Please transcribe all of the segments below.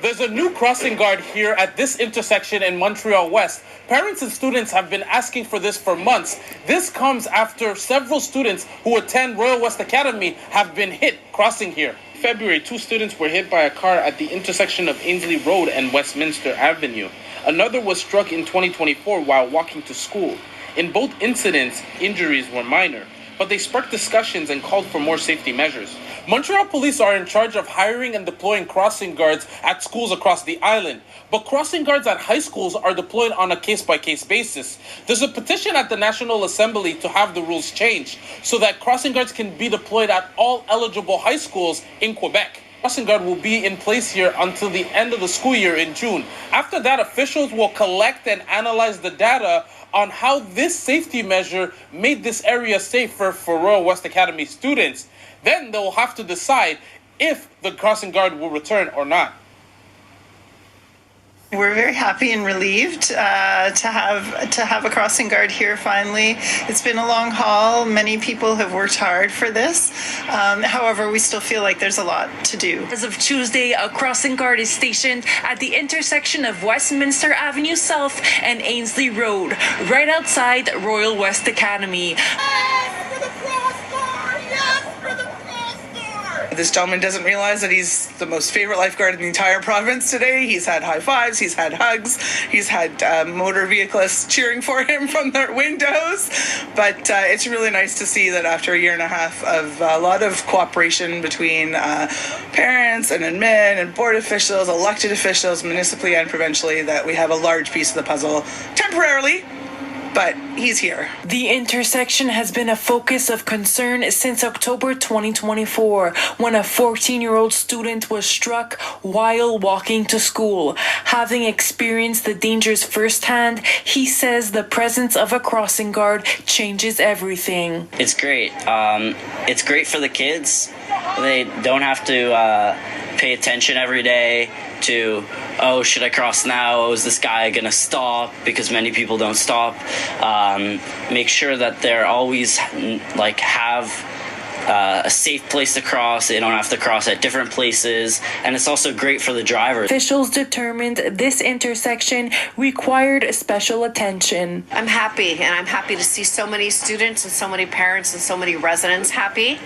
There's a new crossing guard here at this intersection in Montreal West. Parents and students have been asking for this for months. This comes after several students who attend Royal West Academy have been hit crossing here. In February, 2 students were hit by a car at the intersection of Ainsley Road and Westminster Avenue. Another was struck in 2024 while walking to school. In both incidents, injuries were minor, but they sparked discussions and called for more safety measures. Montreal police are in charge of hiring and deploying crossing guards at schools across the island, but crossing guards at high schools are deployed on a case-by-case basis. There's a petition at the National Assembly to have the rules changed so that crossing guards can be deployed at all eligible high schools in Quebec. Crossing guard will be in place here until the end of the school year in June. After that, officials will collect and analyze the data on how this safety measure made this area safer for Royal West Academy students. Then they will have to decide if the crossing guard will return or not. We're very happy and relieved to have a crossing guard here finally. It's been a long haul. Many people have worked hard for this. However, we still feel like there's a lot to do. As of Tuesday, a crossing guard is stationed at the intersection of Westminster Avenue South and Ainsley Road, right outside Royal West Academy. This gentleman doesn't realize that he's the most favorite lifeguard in the entire province today. He's had high fives, he's had hugs, he's had motor vehiclists cheering for him from their windows. But it's really nice to see that after a year and a half of a lot of cooperation between parents and admin and board officials, elected officials, municipally and provincially, that we have a large piece of the puzzle temporarily. But he's here. The intersection has been a focus of concern since October 2024, when a 14-year-old student was struck while walking to school. Having experienced the dangers firsthand, he says the presence of a crossing guard changes everything. It's great. It's great for the kids. They don't have to pay attention every day to, oh, should I cross now? Oh, is this guy gonna stop? Because many people don't stop. Make sure that they're always have a safe place to cross. They don't have to cross at different places, and it's also great for the driver. Officials determined this intersection required special attention. I'm happy, and I'm happy to see so many students and so many parents and so many residents happy.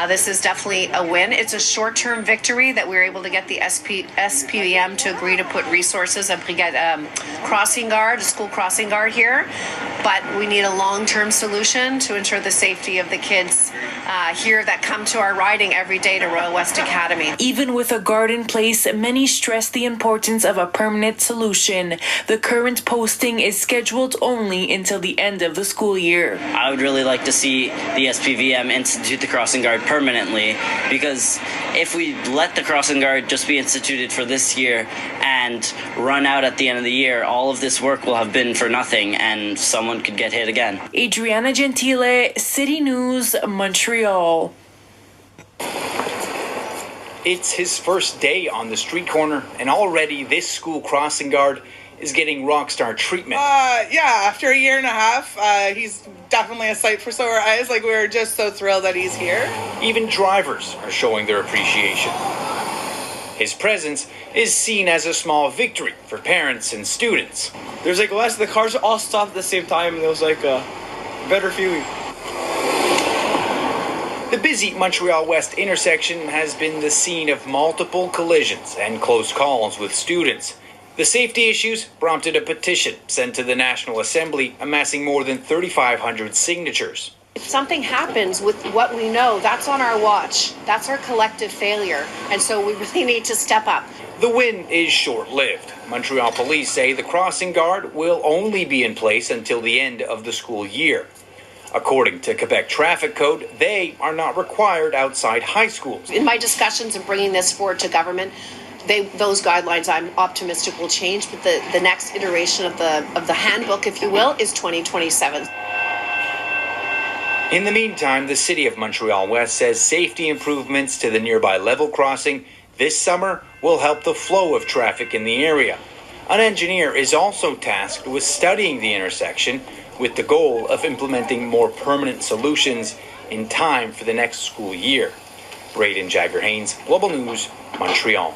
This is definitely a win. It's a short-term victory that we were able to get the SPVM to agree to put resources and get crossing guard, a school crossing guard here. But we need a long-term solution to ensure the safety of the kids here that come to our riding every day to Royal West Academy. Even with a guard in place, many stress the importance of a permanent solution. The current posting is scheduled only until the end of the school year. I would really like to see the SPVM institute the crossing guard permanently, because if we let the crossing guard just be instituted for this year and run out at the end of the year, all of this work will have been for nothing and someone could get hit again. Adriana Gentile, City News, Montreal. It's his first day on the street corner, and already this school crossing guard is getting rock star treatment. After a year and a half, he's definitely a sight for sore eyes. Like, we're just so thrilled that he's here. Even drivers are showing their appreciation. His presence is seen as a small victory for parents and students. There's the cars all stopped at the same time, and it was like a better feeling. The busy Montreal West intersection has been the scene of multiple collisions and close calls with students. The safety issues prompted a petition sent to the National Assembly, amassing more than 3,500 signatures. If something happens with what we know, that's on our watch. That's our collective failure. And so we really need to step up. The win is short-lived. Montreal police say the crossing guard will only be in place until the end of the school year. According to Quebec Traffic Code, they are not required outside high schools. In my discussions of bringing this forward to government, those guidelines, I'm optimistic, will change, but the next iteration of the handbook, if you will, is 2027. In the meantime, the City of Montreal West says safety improvements to the nearby level crossing this summer will help the flow of traffic in the area. An engineer is also tasked with studying the intersection with the goal of implementing more permanent solutions in time for the next school year. Braden Jagger-Haynes, Global News, Montreal.